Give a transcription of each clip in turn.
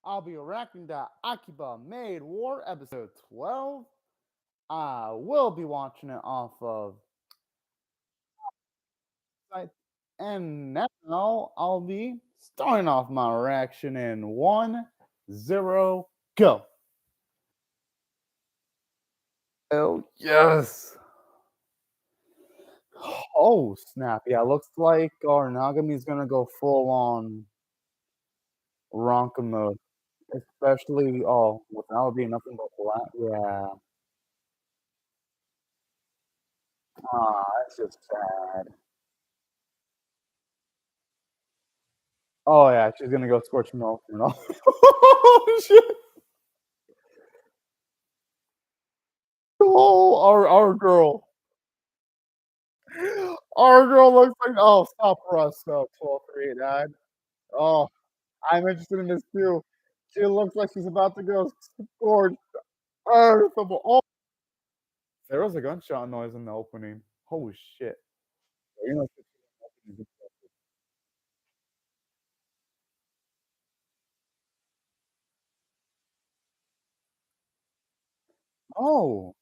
I'll be reacting to Akiba Maid War episode 12. I will be watching it off of site. And now I'll be starting off my reaction in 1, 0, go. Oh, yes. Oh, snap. Yeah, looks like our Nagami's gonna go full on Ronka mode. Especially, without being nothing but black. Yeah. That's just sad. Oh, yeah, she's gonna go scorch milk and all. Oh, shit. Oh, our girl. Our girl looks like stop for us, 1238. Oh, I'm interested in this too. She looks like she's about to go scorch earth of all. There was a gunshot noise in the opening. Holy shit. You know, oh,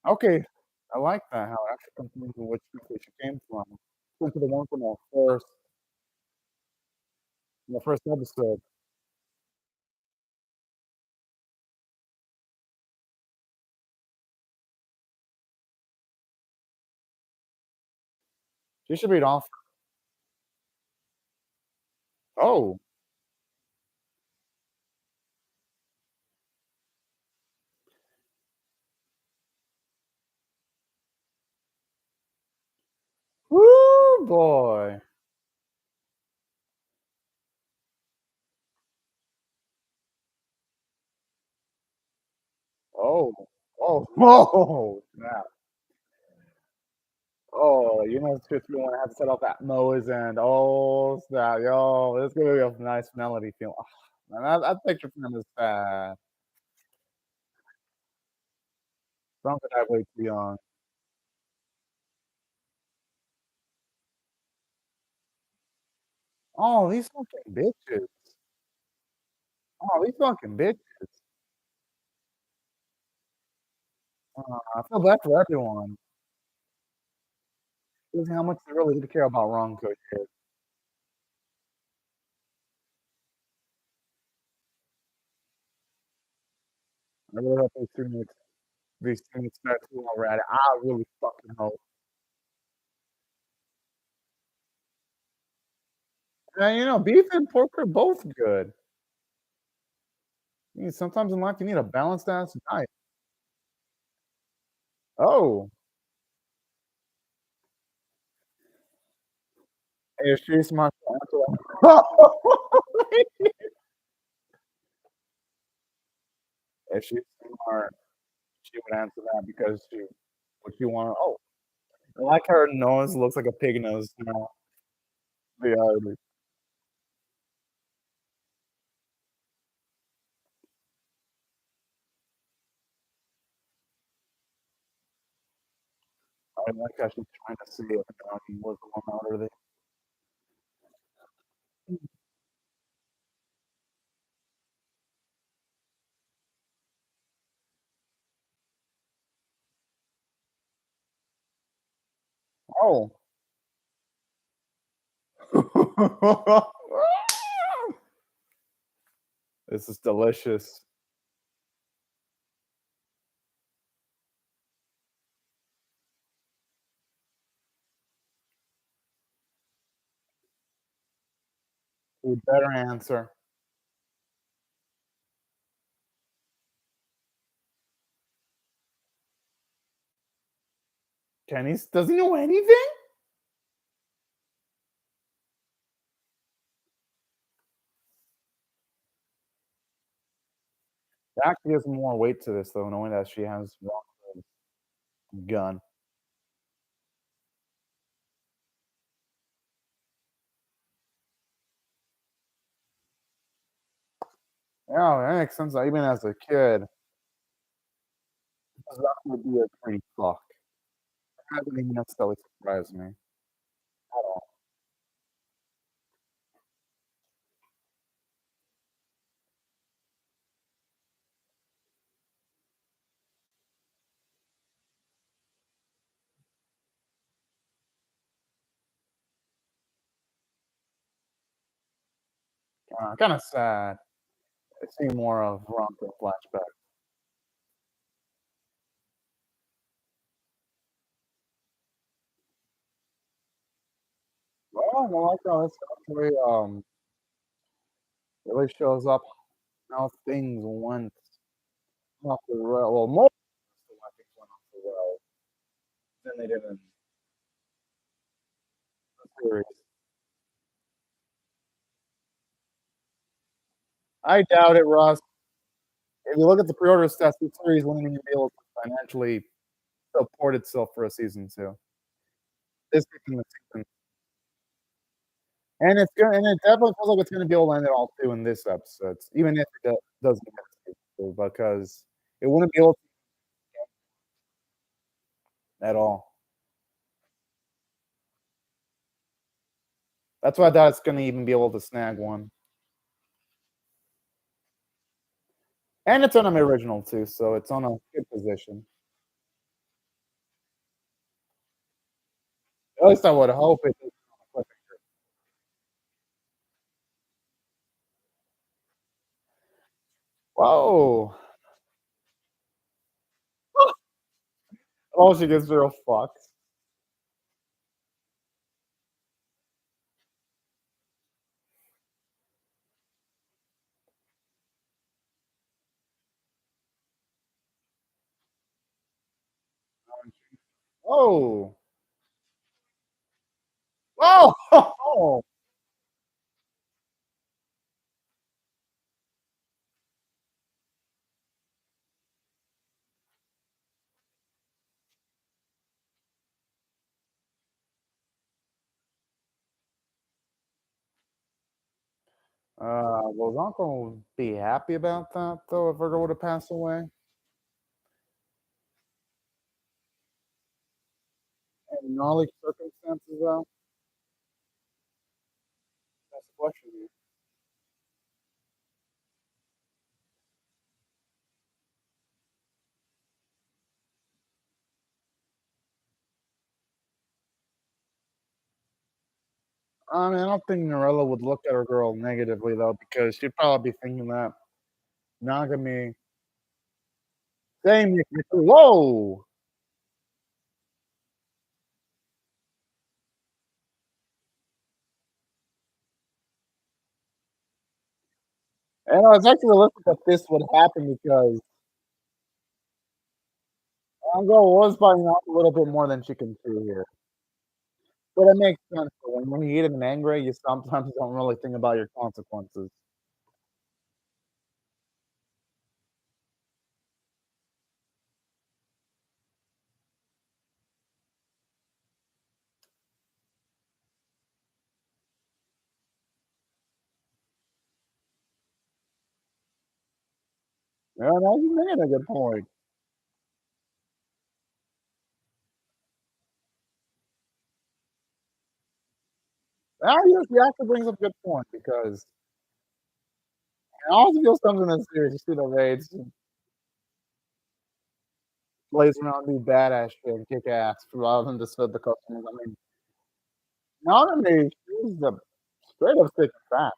okay. I like that, how it actually confirms which country she came from. Went to the one from the first episode. She should read off. Oh. Woo boy. Oh. Oh. Oh, snap. Oh, you know, it's you wanna have to set off that Moe's and snap, yo, this gonna be a nice melody feel. Man, I picture from this something I way too young. Oh, these fucking bitches. Oh, these fucking bitches. I feel bad for everyone. Shows how much they really do care about Ronco here. I really hope these two start to already. I really fucking hope. And, beef and pork are both good. Sometimes in life you need a balanced ass diet. Oh, if she's smart to answer that. If she's smart, she would answer that because she want. Oh, I like her nose looks like a pig nose, Yeah, I like how she's trying to see if he was the one out of there. Oh. This is delicious. You better answer. Kenny doesn't know anything? That actually gives more weight to this, though, knowing that she has Rocco's gun. Yeah, that makes sense. Even as a kid, that would be a pretty fuck. That doesn't even necessarily surprise me at all. Kinda sad. I see more of Ronco flashback. Well, I like how this actually, really shows up how things went off the rail well, most of how things went off the rails than they did in the series. I doubt it, Russ. If you look at the pre-order stats, the series wouldn't even be able to financially support itself for a season 2. This isn't the season. And it definitely feels like it's gonna be able to end it all too in this episode, even if it doesn't get a season 2, because it wouldn't be able to at all. That's why I doubt it's gonna even be able to snag one. And it's on an original too, so it's on a good position. At least I would hope it is on a cliffhanger. Whoa! Oh, she gets real fucked. Oh! Oh! Will Uncle be happy about that though if Virgo were to pass away? In gnarly circumstances though? That's the question here. I mean, I don't think Norella would look at her girl negatively though, because she'd probably be thinking that monogamy same whoa! And I was actually realistic that this would happen because Ango was biting off a little bit more than she can chew here. But it makes sense, though, when you get him angry, you sometimes don't really think about your consequences. Yeah, no, you made a good point. Now he actually brings up a good point because all feels comes in this series, you see the raids, plays around, do badass shit, and kick ass rather than just serve the customers. I mean, Nanami, she's a straight up stick facts.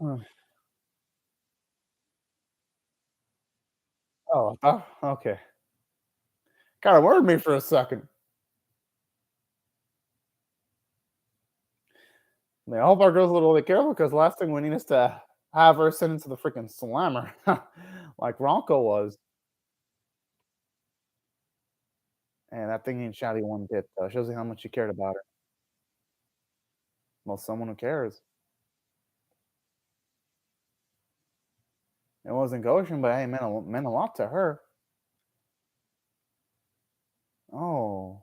Mm. Oh, okay. Kinda worried me for a second. I mean, I hope our girl's a little bit careful because the last thing we need is to have her sent into the freaking slammer like Ronco was. And that thing ain't shabby one bit, though. Shows you how much you cared about her. Well, someone who cares. It wasn't Goshen, but hey, meant a lot to her. Oh.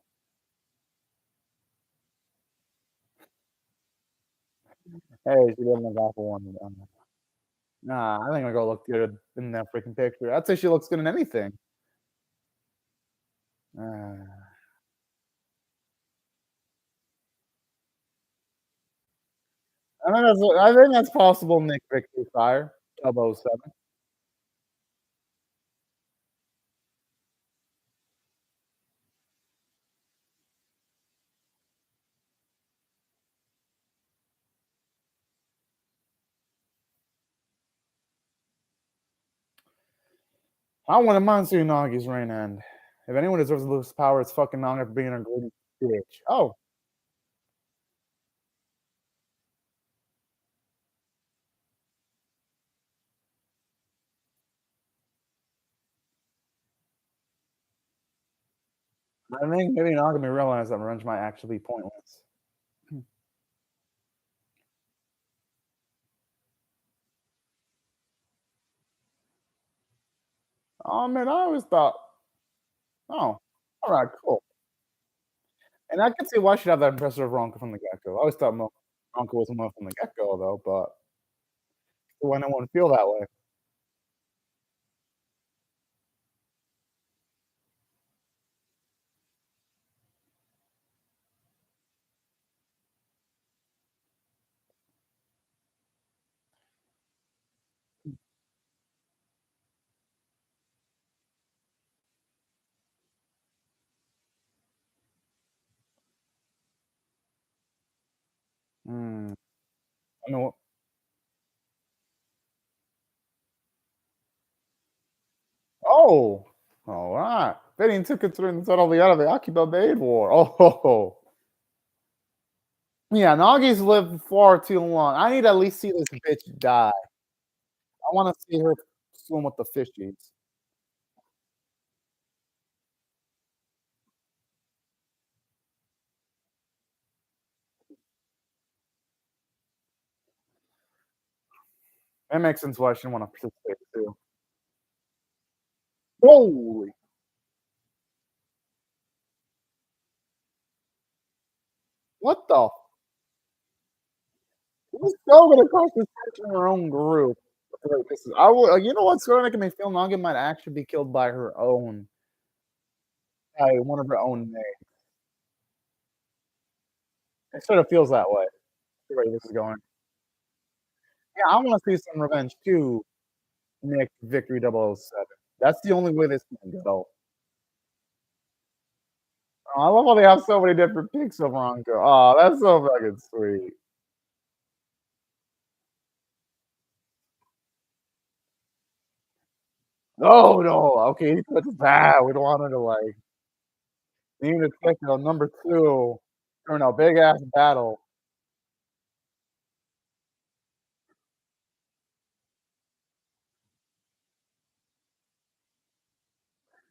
Hey, she doesn't look awful one. Nah, I think my girl looked good in that freaking picture. I'd say she looks good in anything. Uh, I think that's possible Nick Victory Fire, 007. I wouldn't mind seeing Nagi's reign end. If anyone deserves to lose power, it's fucking Naga for being a greedy bitch. Oh, I think maybe Naga may realize that revenge might actually be pointless. Oh man, I always thought, oh, all right, cool. And I can see why she'd have that impressive Ronka from the get-go. I always thought Ronka was one from the get-go though, but why no one feel that way? Hmm. I know. Oh, all right. Fitting to considering the title of the Akiba Maid War. Oh, yeah. Nagi's lived far too long. I need to at least see this bitch die. I want to see her swim with the fishies. That makes sense why she didn't want to participate too. Holy, what the? Who's still gonna cost this person her own group? Like, this is, I will. You know what's going to make me feel Nagi might actually be killed by her own, by one of her own mates. It sort of feels that way. The way this is going. Yeah, I want to see some revenge too. Nick Victory 007. That's the only way this can go. Oh, I love how they have so many different picks of Ronco. Oh, that's so fucking sweet. No, no. Okay, that's bad. We don't want her to like need to check on number two during a big ass battle.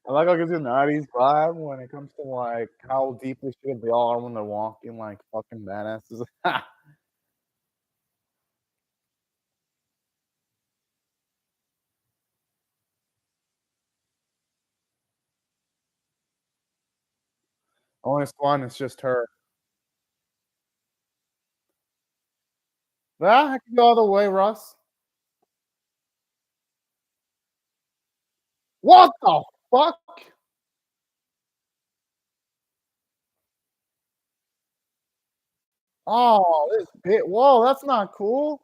I like how it gives you a 90s vibe when it comes to like how deeply shit they all are when they're walking like fucking badasses. Only one is just her. Ah, I can go all the way, Russ. What the fuck? Oh, this bit. Whoa, that's not cool.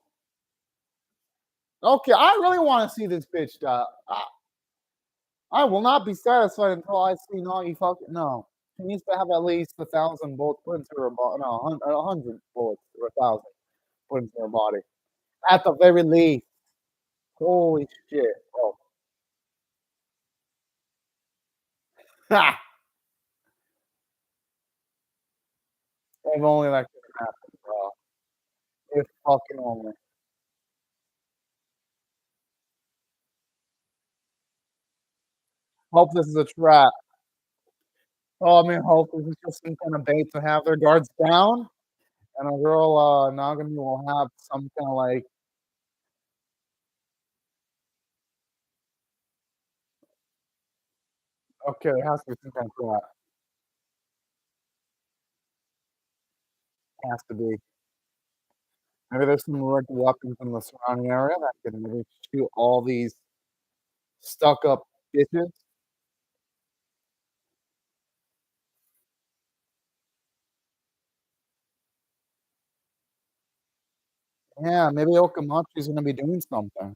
Okay, I really want to see this bitch die. I will not be satisfied until I see Nagi fucking no. She needs to have at least 1,000 bullets put into her body. No, 100 bullets or 1,000 put into her body. At the very least. Holy shit. Oh. Ha! If only that could happen, bro. If fucking only. Hope this is a trap. Oh, I mean, hope this is just some kind of bait to have their guards down, and a girl, Nagami will have some kind of like, okay, there has to be some kind of trap. Has to be. Maybe there's some like weapons in the surrounding area that can maybe shoot all these stuck up bitches. Yeah, maybe Okamachi's gonna be doing something.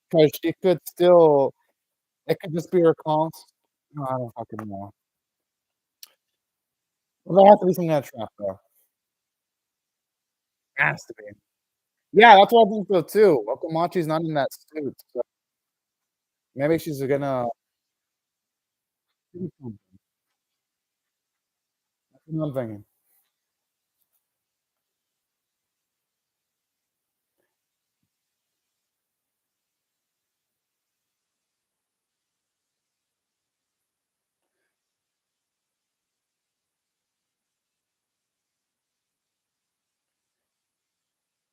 Because she could still, it could just be her cost. No, I don't fucking know. Well, there has to be some kind of trap though. Has to be. Yeah, that's what I think so too. Okamachi's not in that suit, so Maybe she's gonna that's what I'm thinking.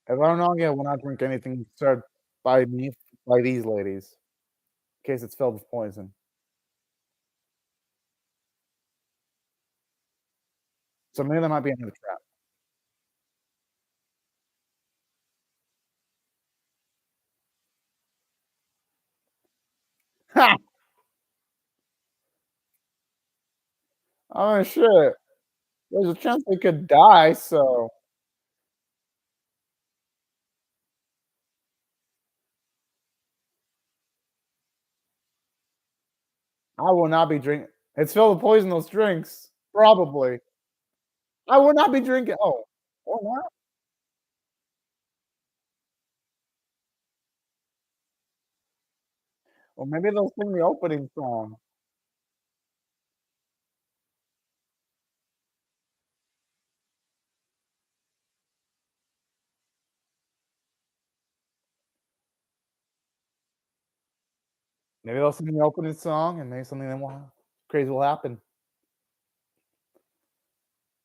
If I'm not I will not drink anything served by me by these ladies, in case it's filled with poison. So maybe that might be another trap. Ha! Oh, shit. There's a chance they could die, so I will not be drinking. It's filled with poison, those drinks. Probably. I will not be drinking or not? Or maybe they'll sing the opening song. Maybe they'll sing the opening song, and maybe something then will crazy will happen.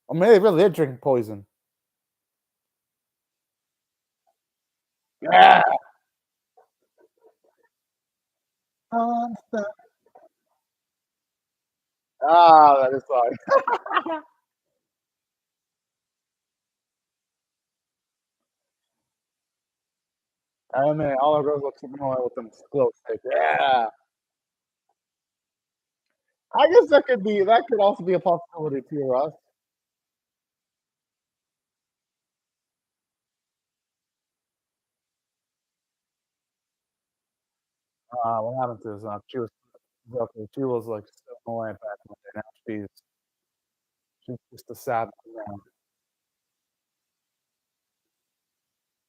Or maybe they really did drink poison. Yeah. Ah, that is funny. Oh, man, all our girls look similar with them glow sticks. Yeah. I guess that could also be a possibility too, Russ. What happened to this, she was, like, so annoying back in the day, now she's just a sad now.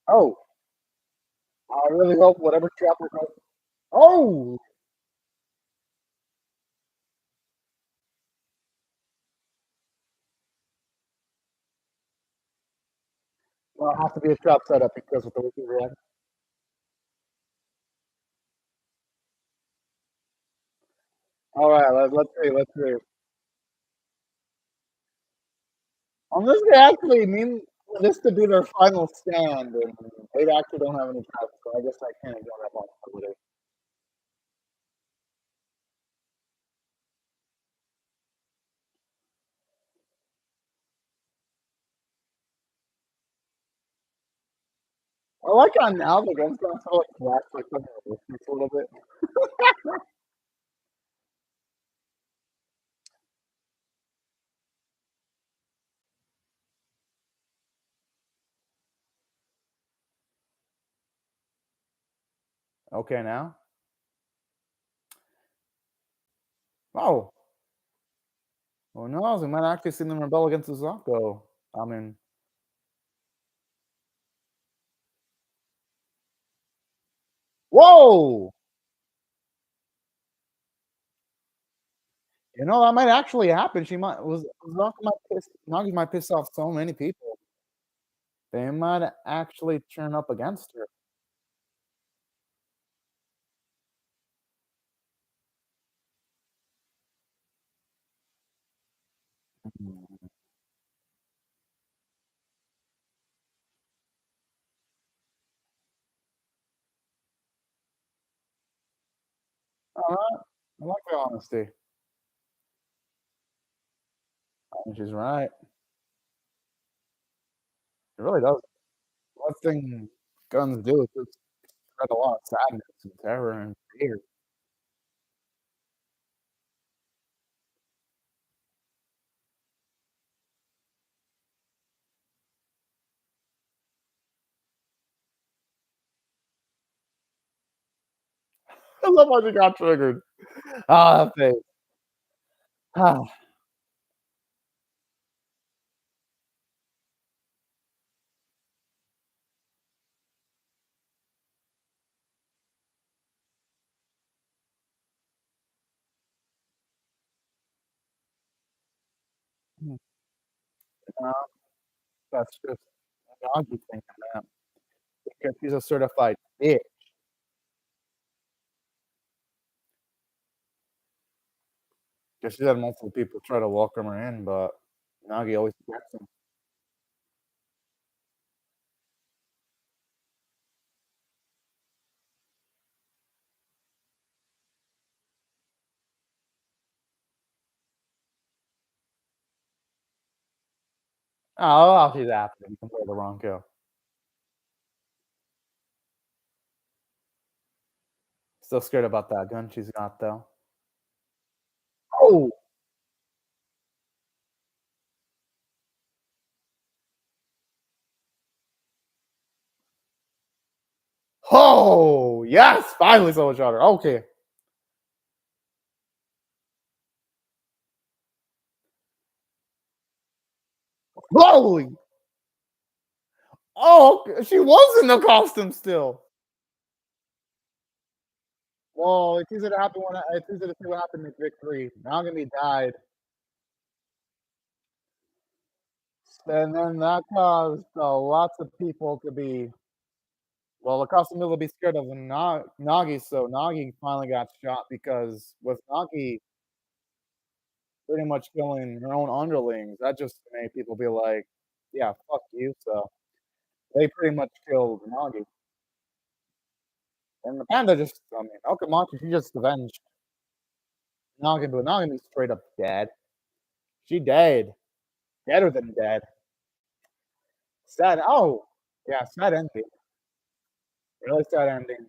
Oh, I really hope whatever chapter goes oh! Well, it has to be a trap setup because with the wicked red. Alright, let's see. Unless they actually mean for this to be their final stand, and they actually don't have any traps, so I guess I can't ignore that possibility. I like how now the gun's gonna feel like flash like something a little bit. Okay, now? Oh, who knows? We might actually see them rebel against the Zonko. I mean, whoa! You know, that might actually happen. She might was Zonko might piss Nagi might piss off so many people. They might actually turn up against her. Mhm. Alright. I like the honesty. I think she's right. It really does. One thing guns do is just spread a lot of sadness and terror and fear. I love how she got triggered. Ah, that face. Ah, No, that's just Nagi thinking that because she's a certified bitch. Because she's had multiple people try to welcome her in, but Nagi always gets them. Oh, she's after him. You can play the wrong kill. Still scared about that gun she's got, though. Oh! Oh! Yes! Finally someone shot her. Okay. Holy! Oh, she was in the costume still. Well, it's easy to happen when it's easy to see what happened in victory. Nagami died. And then that caused lots of people to be well, it caused some people to be scared of Nagi, so Nagi finally got shot because with Nagi pretty much killing her own underlings, that just made people be like, "Yeah, fuck you." So they pretty much killed Nagi, and the panda just, I mean, Okamatsu, she just avenged Nagi, but Nagi straight up dead. She dead, deader than dead. Sad. Oh, yeah, sad ending. Really sad ending.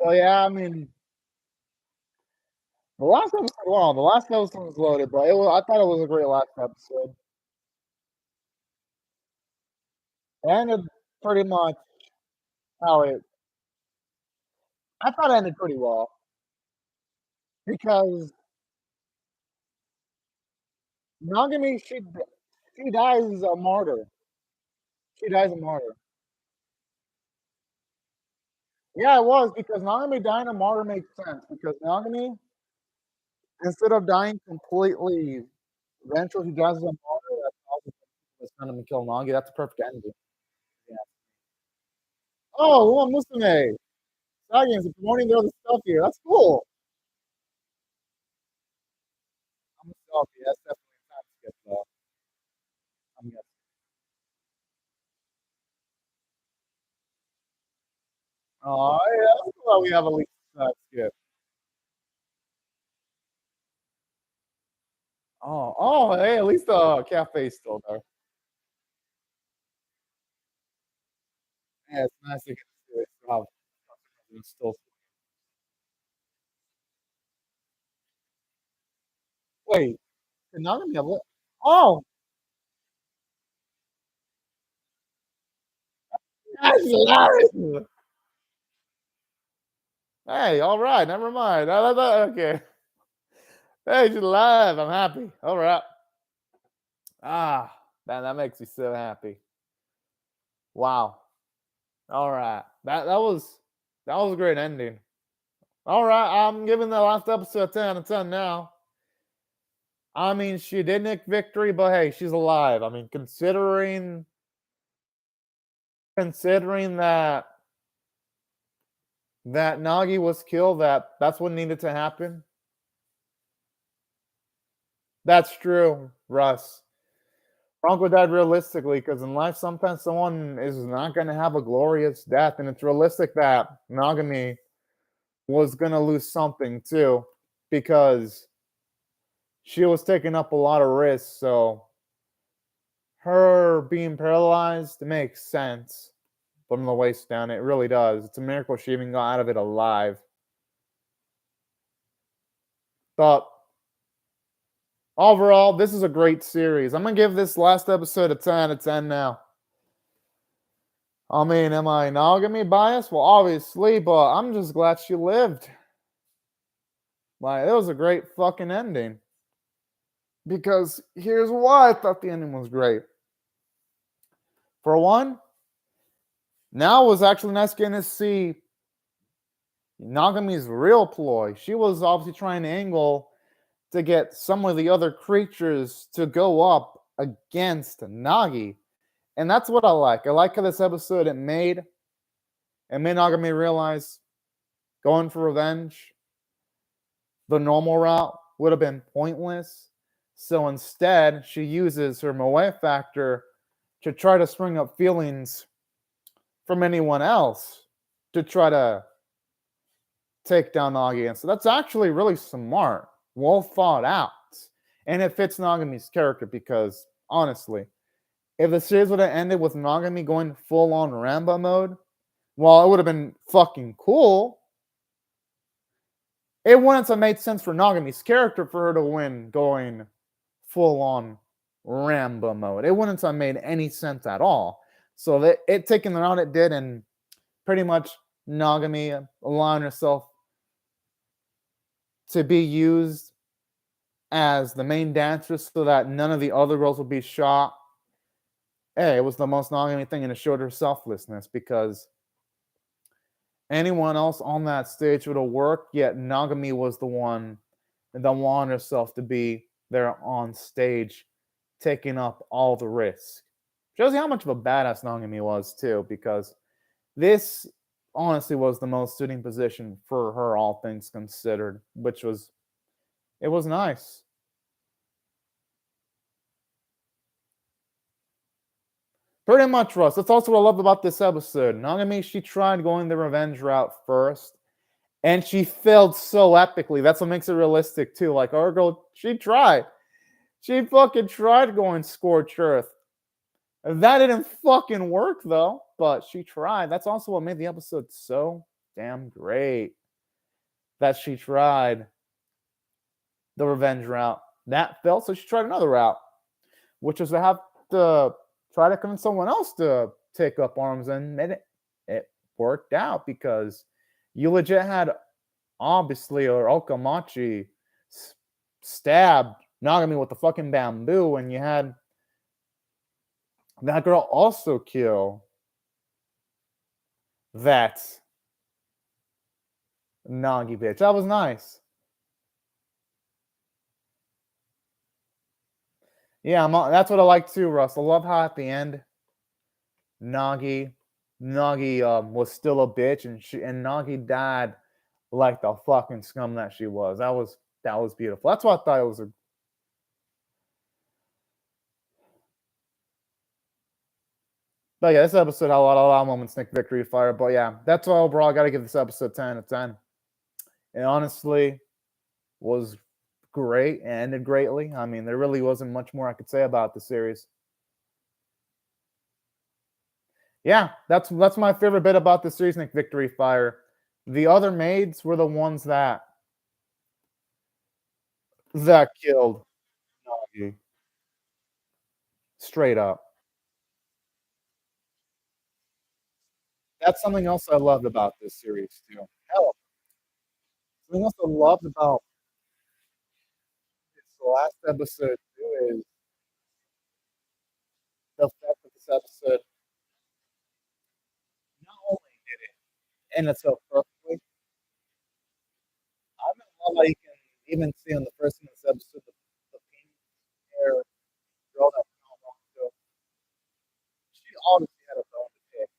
So yeah, I mean, the last episode, well, the last episode was loaded, but I thought it was a great last episode. It ended pretty much how it. I thought it ended pretty well because Nagami, she dies a martyr. She dies a martyr. Yeah, it was because Nagami dying a martyr makes sense because Nagami, instead of dying completely, eventually she dies as a martyr. That causes the sun to kill Nagi. That's a perfect ending. Yeah. Oh, Uma Musume. Dragons are promoting their other stuff here. That's cool. I'm a selfie. That's definitely a time skip, though. I'm guessing. Oh, yeah, that's cool we have a least time skip. Oh, hey, at least the cafe's still there. Yeah, it's nice to get to see it. How it's still. Wait, did Nagami have what? Oh, that's hilarious. Hey, all right, never mind. Okay. Hey, she's alive. I'm happy. All right. Ah, man, that makes me so happy. Wow. All right. That was a great ending. All right, I'm giving the last episode a 10 out of 10 now. I mean, she did nick victory, but hey, she's alive. I mean, considering that Nagi was killed, that's what needed to happen. That's true, Russ. Bronco died realistically because in life sometimes someone is not going to have a glorious death, and it's realistic that Nagami was going to lose something too because she was taking up a lot of risks. So her being paralyzed makes sense from the waist down. It really does. It's a miracle she even got out of it alive. But overall, this is a great series. I'm gonna give this last episode a 10 out of 10 now. I mean, am I Nagami biased? Well, obviously, but I'm just glad she lived. Like, it was a great fucking ending. Because here's why I thought the ending was great. For one, now it was actually nice getting to see Nagami's real ploy. She was obviously trying to angle to get some of the other creatures to go up against Nagi. And that's what I like. I like how this episode it made Nagami realize going for revenge, the normal route would have been pointless. So instead, she uses her moe factor to try to spring up feelings from anyone else to try to take down Nagi. And so that's actually really smart, well thought out. And it fits Nagami's character because, honestly, if the series would have ended with Nagami going full on Rambo mode, while it would have been fucking cool, it wouldn't have made sense for Nagami's character for her to win going full on Rambo mode. It wouldn't have made any sense at all. So it taking the route it did, and pretty much Nagami allowing herself to be used as the main dancer so that none of the other girls would be shot. Hey, it was the most Nagami thing, and it showed her selflessness because anyone else on that stage would have worked, yet Nagami was the one that wanted herself to be there on stage, taking up all the risk. Shows you how much of a badass Nagami was, too, because this honestly was the most suiting position for her, all things considered, it was nice. Pretty much, Russ. That's also what I love about this episode. Nagami, she tried going the revenge route first, and she failed so epically. That's what makes it realistic, too. Like, our girl, she tried. She fucking tried going Scorched Earth. That didn't fucking work, though, but she tried. That's also what made the episode so damn great. That she tried the revenge route. That failed, so she tried another route, which was to have to try to convince someone else to take up arms, and it worked out because you legit had, obviously, or Okamachi stabbed Nagami with the fucking bamboo, and you had that girl also kill that Nagi bitch. That was nice. Yeah, that's what I like too, Russ. I love how at the end, Nagi was still a bitch, and Nagi died like the fucking scum that she was. That was beautiful. That's why I thought it was But yeah, this episode had a lot of moments, Nick Victory Fire. But yeah, that's all overall. I got to give this episode 10 out of 10. It honestly was great and ended greatly. I mean, there really wasn't much more I could say about the series. Yeah, that's my favorite bit about the series, Nick Victory Fire. The other maids were the ones that killed Nagi. Straight up. That's something else I loved about this series too. Hell, something else I loved about this last episode too is the fact that this episode not only did it end itself perfectly, I love how you can even see on the first in this episode the pink hair girl that went on wrong. So she obviously had a bone to pick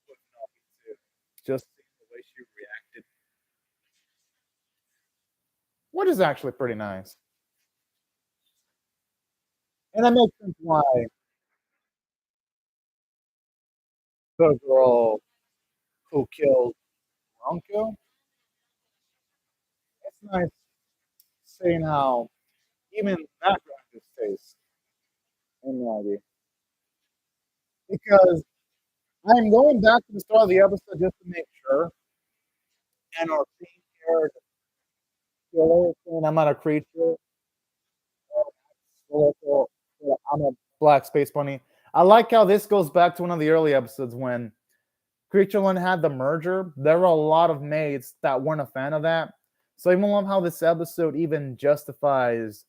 with Nagi too. Just seeing the way she reacted, which is actually pretty nice. And that makes sense why the girl who killed Ronko, it's nice seeing how even that girl has taste in Nagi. Because I'm going back to the start of the episode just to make sure, and our pink haired killer saying I'm not a creature, or I'm a black space bunny. I like how this goes back to one of the early episodes when Creatureland had the merger. There were a lot of maids that weren't a fan of that. So I even love how this episode even justifies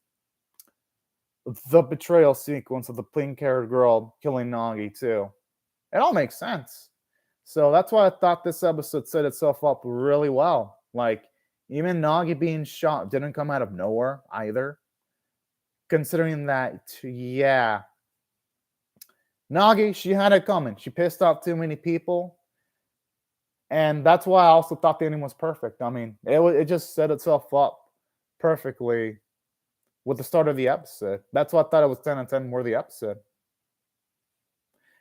the betrayal sequence of the pink haired girl killing Nagi, too. It all makes sense. So that's why I thought this episode set itself up really well. Like, even Nagi being shot didn't come out of nowhere either. Considering that, yeah, Nagi, she had it coming. She pissed off too many people. And that's why I also thought the ending was perfect. I mean, it just set itself up perfectly with the start of the episode. That's why I thought it was 10 out of 10 worthy episode.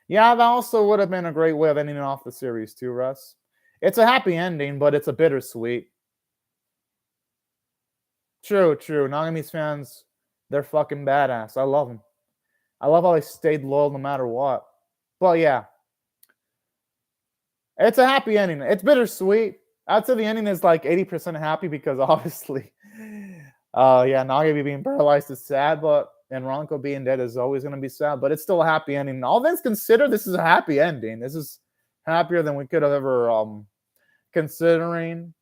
Yeah, that also would have been a great way of ending off the series too, Russ. It's a happy ending, but it's a bittersweet. True. Nagami's fans, they're fucking badass. I love them. I love how they stayed loyal no matter what. But yeah, it's a happy ending. It's bittersweet. I'd say the ending is like 80% happy because obviously, yeah, Nagami being paralyzed is sad, but and Ronko being dead is always going to be sad, but it's still a happy ending. All things considered, this is a happy ending. This is happier than we could have ever, considering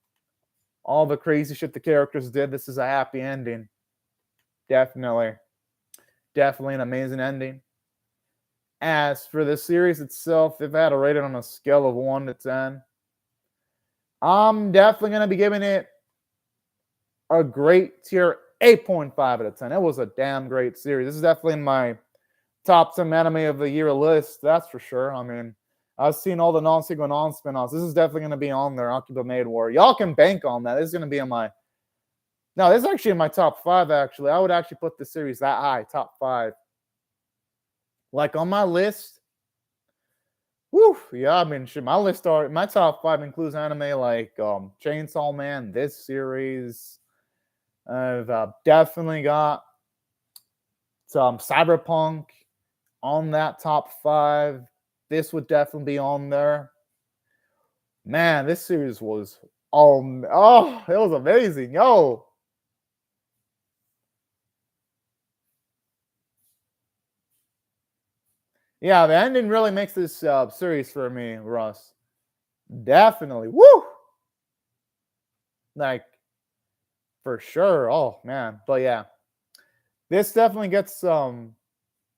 all the crazy shit the characters did. This is a happy ending. Definitely an amazing ending. As for the series itself, if I had to rate it on a scale of 1 to 10, I'm definitely going to be giving it a great tier 8.5 out of 10. It was a damn great series. This is definitely in my top 10 anime of the year list, that's for sure. I mean, I've seen all the non-sequel, non-spinoffs. This is definitely going to be on there, AKIBA Maid War. Y'all can bank on that. This is going to be in my... No, this is actually in my top 5, actually. I would actually put the series that high, top 5. Like, on my list... Woo, yeah, I mean, shit, my top 5 includes anime like Chainsaw Man, this series. I've definitely got some Cyberpunk on that top 5. This would definitely be on there. Man, this series was it was amazing, yo. Yeah, the ending really makes this series for me, Russ. Definitely, woo. Like, for sure. Oh man, but yeah, this definitely gets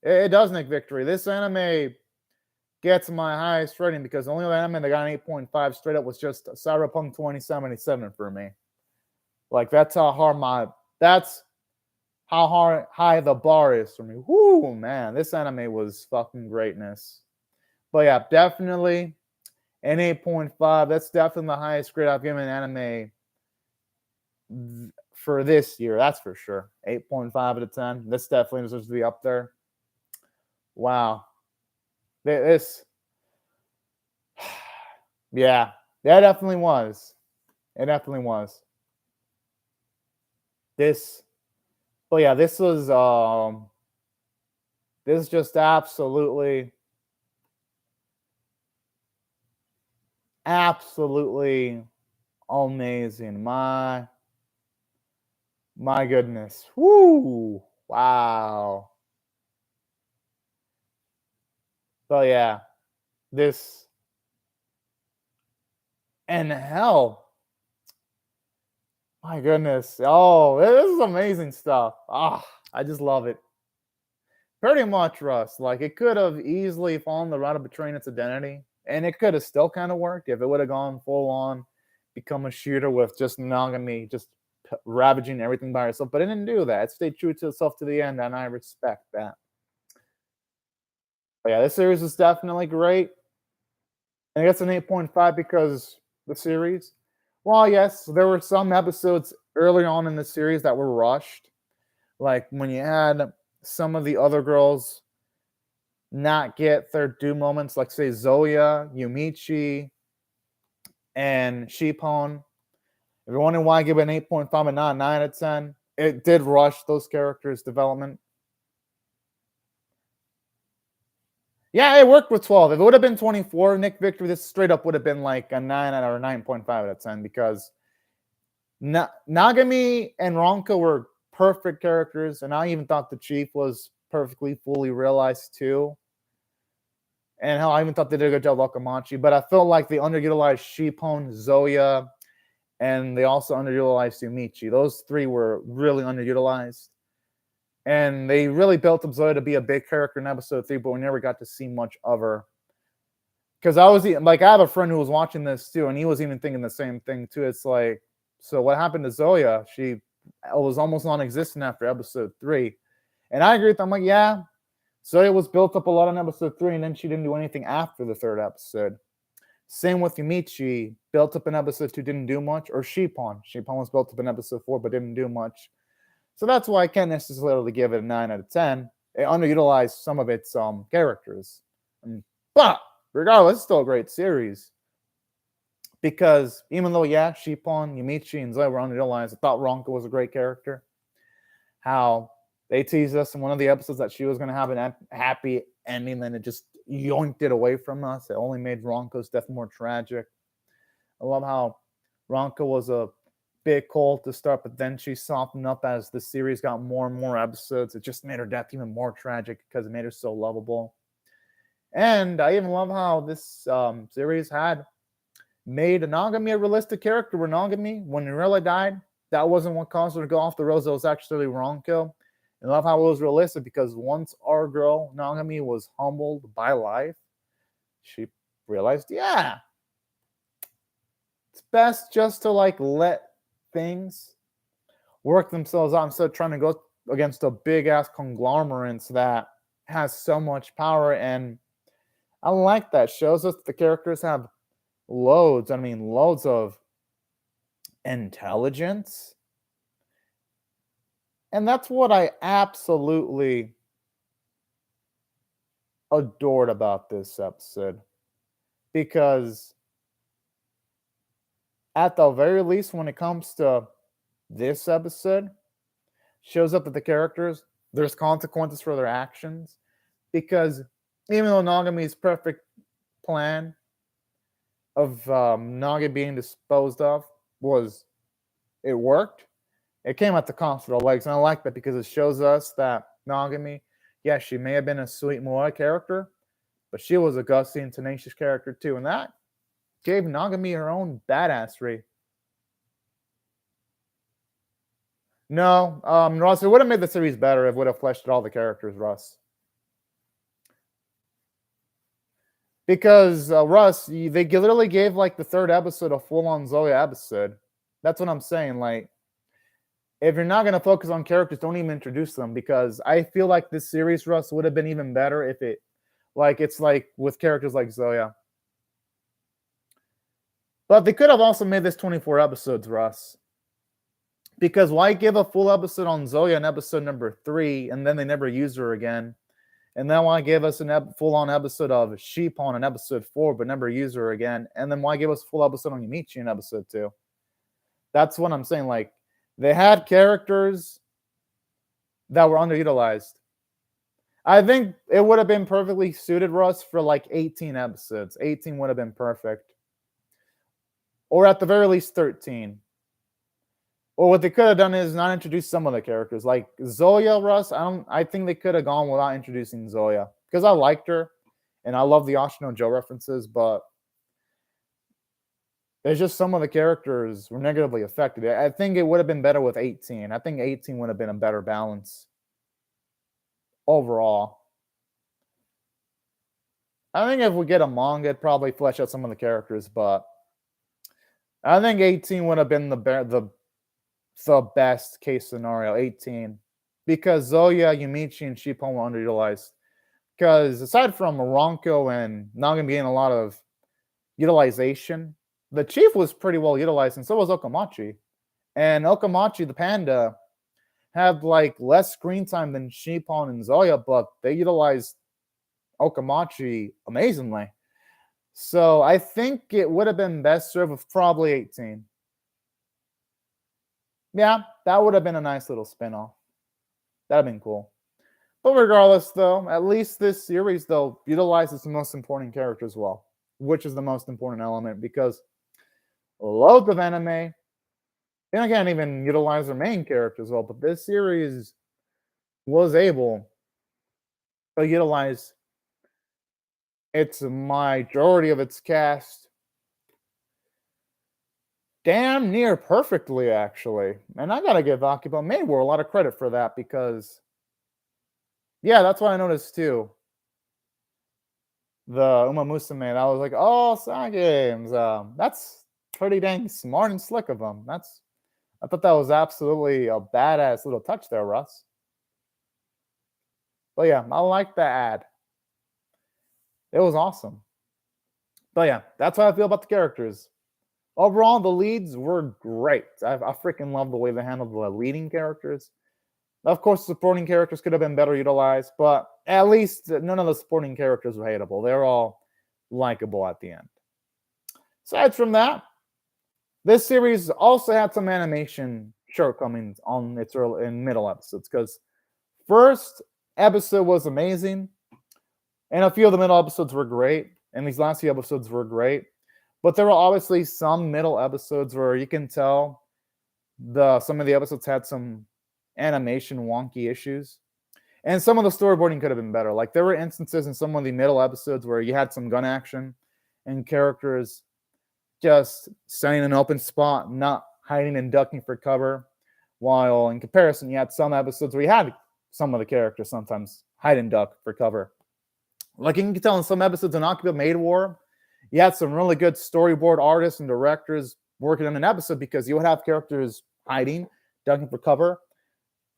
it does make victory. This anime gets my highest rating because the only other anime that got an 8.5 straight up was just Cyberpunk 2077 for me. Like, that's how high the bar is for me. Whoo, man, this anime was fucking greatness. But yeah, definitely an 8.5. That's definitely the highest grade I've given anime for this year. That's for sure. 8.5 out of 10. This definitely deserves to be up there. Wow. This, yeah, that definitely was. It definitely was. This, but yeah, this was this is just absolutely amazing. My goodness. Woo! Wow. So yeah, this and hell. My goodness. Oh, this is amazing stuff. I just love it. Pretty much, Russ. Like, it could have easily fallen the route of betraying its identity. And it could have still kind of worked if it would have gone full on, become a shooter with just Nagami just ravaging everything by herself. But it didn't do that. It stayed true to itself to the end, and I respect that. But yeah, this series is definitely great. And it gets an 8.5 because the series. Well, yes, there were some episodes early on in the series that were rushed. Like when you had some of the other girls not get their due moments, like say Zoya, Yumichi, and Shippon. If you're wondering why I give it an 8.5 and not a 9 out of 10, it did rush those characters' development. Yeah, it worked with 12. If it would have been 24, Nick Victor, this straight up would have been like a 9 or 9.5 out of 10 because Nagami and Ronka were perfect characters, and I even thought the Chief was perfectly fully realized too. And hell, I even thought they did a good job with Akamachi, but I felt like they underutilized Shippon, Zoya, and they also underutilized Yumichi. Those three were really underutilized. And they really built up Zoya to be a big character in episode 3, but we never got to see much of her. because I was like, I have a friend who was watching this too, and he was even thinking the same thing too. It's like, so what happened to Zoya? She was almost non-existent after episode 3, and I agree with them. I'm like, yeah, Zoya was built up a lot in episode 3, and then she didn't do anything after the 3rd episode. Same with Yumichi, built up in episode 2, didn't do much, or Shippon. Shippon was built up in episode 4, but didn't do much. So that's why I can't necessarily give it a 9 out of 10. It underutilized some of its characters. But regardless, it's still a great series. Because even though, yeah, Shippon, Yumichi, and Zoe were underutilized, I thought Ronka was a great character. How they teased us in one of the episodes that she was going to have a happy ending, then it just yoinked it away from us. It only made Ronka's death more tragic. I love how Ronka was a big cold to start, but then she softened up as the series got more and more episodes. It just made her death even more tragic because it made her so lovable. And I even love how this series had made Nagami a realistic character. Where Nagami, when Nirella died, that wasn't what caused her to go off the rails. It was actually Ronko. And I love how it was realistic, because once our girl Nagami was humbled by life, she realized, yeah, it's best just to like let things work themselves out instead of trying to go against a big ass conglomerate that has so much power. And I like that. Shows us the characters have loads of intelligence. And that's what I absolutely adored about this episode. Because at the very least, when it comes to this episode, shows up that the characters, there's consequences for their actions. Because even though Nagami's perfect plan of Naga being disposed of it worked, it came at the cost of the legs. And I like that, because it shows us that Nagami, yeah, she may have been a sweet Moa character, but she was a gusty and tenacious character too. And that gave Nagami her own badassery. No, Russ, it would have made the series better if it would have fleshed out all the characters, Russ. Because, Russ, they literally gave, like, the 3rd episode a full-on Zoya episode. That's what I'm saying. Like, if you're not going to focus on characters, don't even introduce them. Because I feel like this series, Russ, would have been even better if it, like, it's like with characters like Zoya. But they could have also made this 24 episodes, Russ. Because why give a full episode on Zoya in episode number 3, and then they never use her again? And then why give us a full-on episode of Shippon in episode 4, but never use her again? And then why give us a full episode on Yumichi in episode 2? That's what I'm saying. Like, they had characters that were underutilized. I think it would have been perfectly suited, Russ, for like 18 episodes. 18 would have been perfect. Or at the very least 13. Or what they could have done is not introduce some of the characters. Like Zoya, Russ, I think they could have gone without introducing Zoya. Because I liked her. And I love the Ashino Joe references. But there's just some of the characters were negatively affected. I think it would have been better with 18. I think 18 would have been a better balance overall. I think if we get a manga, it'd probably flesh out some of the characters. But I think 18 would have been the best case scenario, 18. Because Zoya, Yumichi, and Shippon were underutilized. Because aside from Ronko and Nagami getting a lot of utilization, the Chief was pretty well utilized, and so was Okamachi. And Okamachi, the panda, had like less screen time than Shippon and Zoya, but they utilized Okamachi amazingly. So I think it would have been best served with probably 18. Yeah, that would have been a nice little spinoff. That'd have been cool. But regardless, though, at least this series, though, utilizes the most important characters well, which is the most important element, because loads of anime, and I can't even utilize their main characters well, but this series was able to utilize its majority of its cast damn near perfectly, actually. And I gotta give AKIBA MAID a lot of credit for that, because yeah, that's what I noticed too. the Uma Musume. And I was like, oh, side games. That's pretty dang smart and slick of them. I thought that was absolutely a badass little touch there, Russ. But yeah, I like the ad. It was awesome. But yeah, that's how I feel about the characters. Overall, the leads were great. I freaking love the way they handled the leading characters. Of course, supporting characters could have been better utilized, but at least none of the supporting characters were hateable. They're all likable at the end. Aside from that, this series also had some animation shortcomings on its early and middle episodes, because first episode was amazing, and a few of the middle episodes were great, and these last few episodes were great. But there were obviously some middle episodes where you can tell some of the episodes had some animation wonky issues. And some of the storyboarding could have been better. Like, there were instances in some of the middle episodes where you had some gun action and characters just standing in an open spot, not hiding and ducking for cover. While in comparison, you had some episodes where you had some of the characters sometimes hide and duck for cover. Like, you can tell in some episodes in AKIBA Maid War, you had some really good storyboard artists and directors working on an episode, because you would have characters hiding, ducking for cover,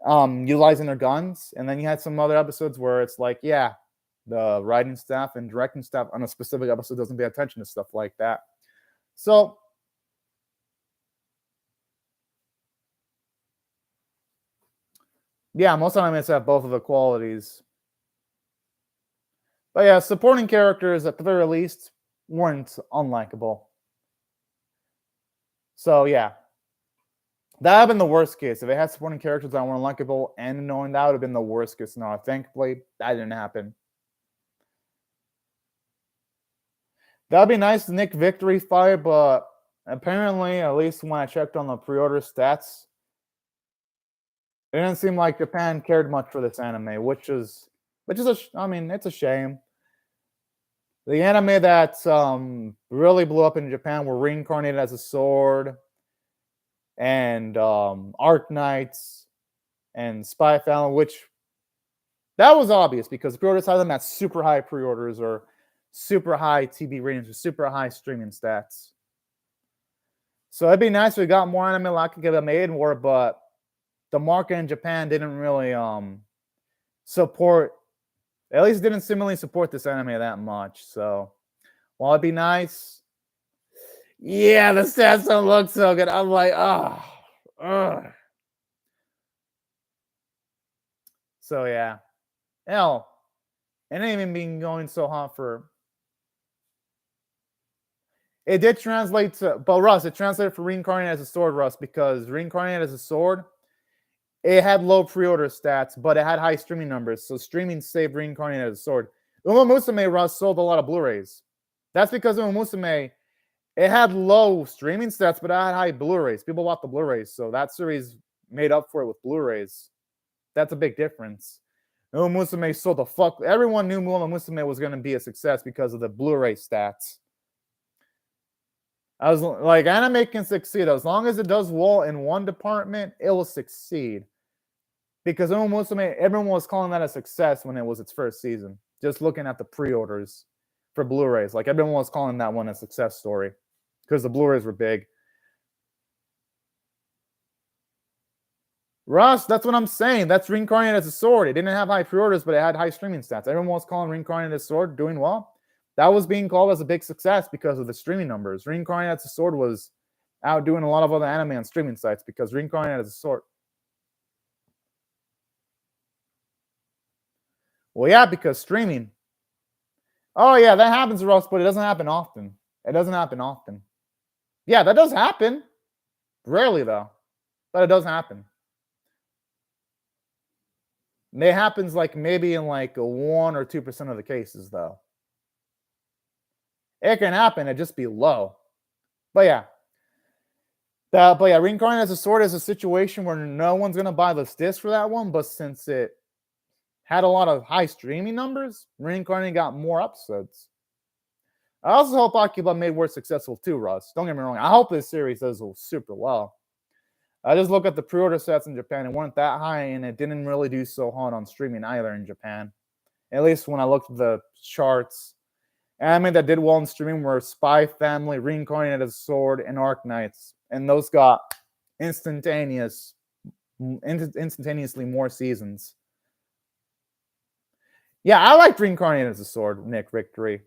utilizing their guns. And then you had some other episodes where it's like, yeah, the writing staff and directing staff on a specific episode doesn't pay attention to stuff like that. So yeah, most animes have both of the qualities. But yeah, supporting characters at the very least weren't unlikable. So yeah, that would have been the worst case. If it had supporting characters that weren't likable and annoying, that would have been the worst case scenario. Thankfully, that didn't happen. That would be nice, Nick victory fight, but apparently, at least when I checked on the pre-order stats, it didn't seem like Japan cared much for this anime, which is it's a shame. The anime that really blew up in Japan were Reincarnated as a Sword and Arc Knights and Spy Family, which that was obvious because the pre-orders had them at super high pre-orders or super high TV ratings or super high streaming stats. So it'd be nice if we got more anime like AKIBA Maid War, but the market in Japan didn't really support, at least didn't seemingly support this anime that much. So while it'd be nice, yeah, the stats don't look so good. I'm like, So yeah. Hell, it ain't even been going so hot for. It did translate to, but Russ, it translated for Reincarnated as a Sword, Russ, because Reincarnated as a Sword, it had low pre-order stats, but it had high streaming numbers. So streaming saved Reincarnated as a Sword. Uma Musume, Russ, sold a lot of Blu-rays. That's because Uma Musume, it had low streaming stats, but it had high Blu-rays. People bought the Blu-rays, so that series made up for it with Blu-rays. That's a big difference. Uma Musume sold the fuck. Everyone knew Uma Musume was going to be a success because of the Blu-ray stats. I was like, anime can succeed as long as it does well in one department. It will succeed because Uma Musume, everyone was calling that a success when it was its first season. Just looking at the pre-orders for Blu-rays, like everyone was calling that one a success story because the Blu-rays were big. Russ, that's what I'm saying. That's Reincarnated as a Sword. It didn't have high pre-orders, but it had high streaming stats. Everyone was calling Reincarnated as a Sword doing well. That was being called as a big success because of the streaming numbers. Reincarnated as a Sword was outdoing a lot of other anime on streaming sites because Reincarnated as a Sword. Well, yeah, because streaming. Oh, yeah, that happens, Russ, but it doesn't happen often. It doesn't happen often. Yeah, that does happen. Rarely, though. But it does happen. It happens like maybe in like 1 or 2% of the cases, though. It can happen, it just be low. But yeah. Reincarnated as a Sword is a situation where no one's gonna buy this disc for that one, but since it had a lot of high streaming numbers, Reincarnated got more episodes. I also hope AKIBA Maid War successful too, Russ. Don't get me wrong. I hope this series does super well. I just look at the pre-order stats in Japan. It weren't that high, and it didn't really do so hot on streaming either in Japan. At least when I looked at the charts Anime that did well in streaming were Spy Family, Reincarnated Sword, and Arc Knights, and those got instantaneously more seasons. Yeah, I liked Reincarnated as a Sword, Nick Victory.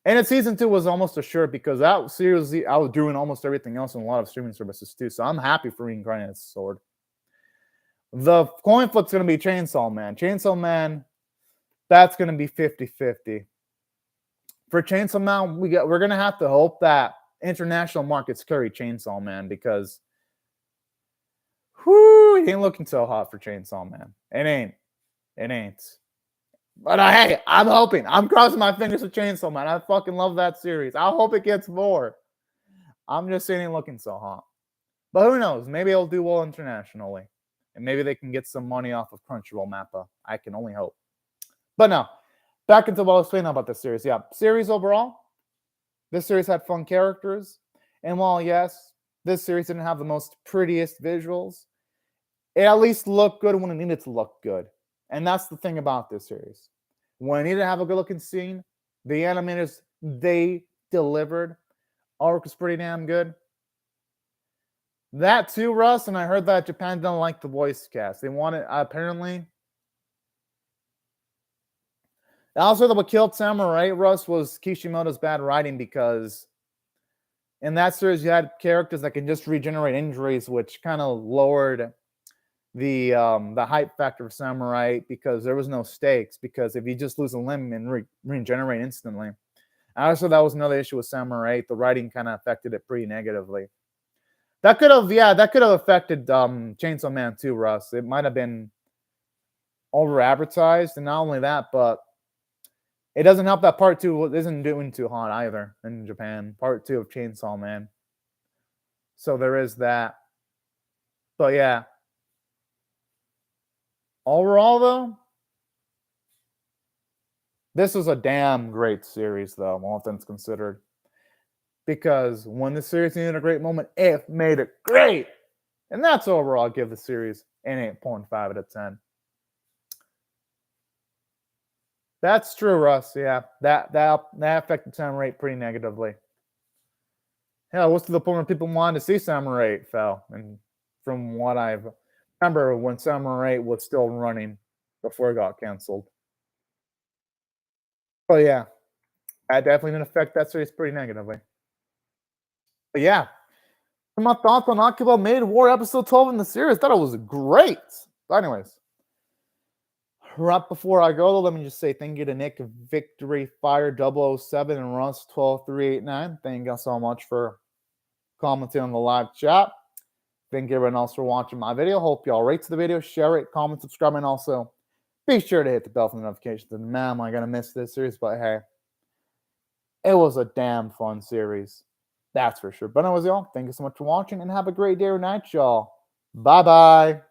And its season 2 was almost assured because that series I was doing almost everything else on a lot of streaming services too. So I'm happy for Reincarnated as a Sword. The coin flip's going to be Chainsaw Man. Chainsaw Man, that's going to be 50-50. For Chainsaw Man, we're going to have to hope that international markets carry Chainsaw Man because it ain't looking so hot for Chainsaw Man. It ain't. But hey, I'm hoping. I'm crossing my fingers for Chainsaw Man. I fucking love that series. I hope it gets more. I'm just saying it ain't looking so hot. But who knows? Maybe it'll do well internationally. And maybe they can get some money off of Crunchyroll Mappa. I can only hope. But no. Back into what I was saying about this series. Yeah, series overall. This series had fun characters. And while, yes, this series didn't have the most prettiest visuals, it at least looked good when it needed to look good. And that's the thing about this series. When I needed to have a good-looking scene, the animators, they delivered. Arc was pretty damn good. That too, Russ, and I heard that Japan didn't like the voice cast. They wanted, apparently... Also, what killed Samurai, Russ, was Kishimoto's bad writing because in that series, you had characters that can just regenerate injuries, which kind of lowered the hype factor of Samurai because there was no stakes. Because if you just lose a limb and regenerate instantly, also that was another issue with Samurai. The writing kind of affected it pretty negatively. That could have affected Chainsaw Man too, Russ. It might have been over advertised, and not only that, but it doesn't help that part 2 isn't doing too hot either in Japan. Part 2 of Chainsaw Man. So there is that. But yeah. Overall, though, this was a damn great series, though, all things considered. Because when the series needed a great moment, it made it great. And that's overall, I'll give the series an 8.5 out of 10. That's true, Russ. Yeah, that affected Samurai pretty negatively. Hell, what's to the point where people wanted to see Samurai fell? And from what I remember, when Samurai was still running before it got canceled. But yeah, that definitely didn't affect that series pretty negatively. But yeah, my thoughts on AKIBA Maid War episode 12 in the series. Thought it was great. But anyways. Right before I go, though, let me just say thank you to Nick Victory Fire 007 and Russ 12389. Thank you so much for commenting on the live chat. Thank you everyone else for watching my video. Hope y'all rate the video, share it, comment, subscribe, and also be sure to hit the bell for the notifications. And man, am I gonna miss this series? But hey, it was a damn fun series. That's for sure. But anyways, y'all, thank you so much for watching and have a great day or night, y'all. Bye-bye.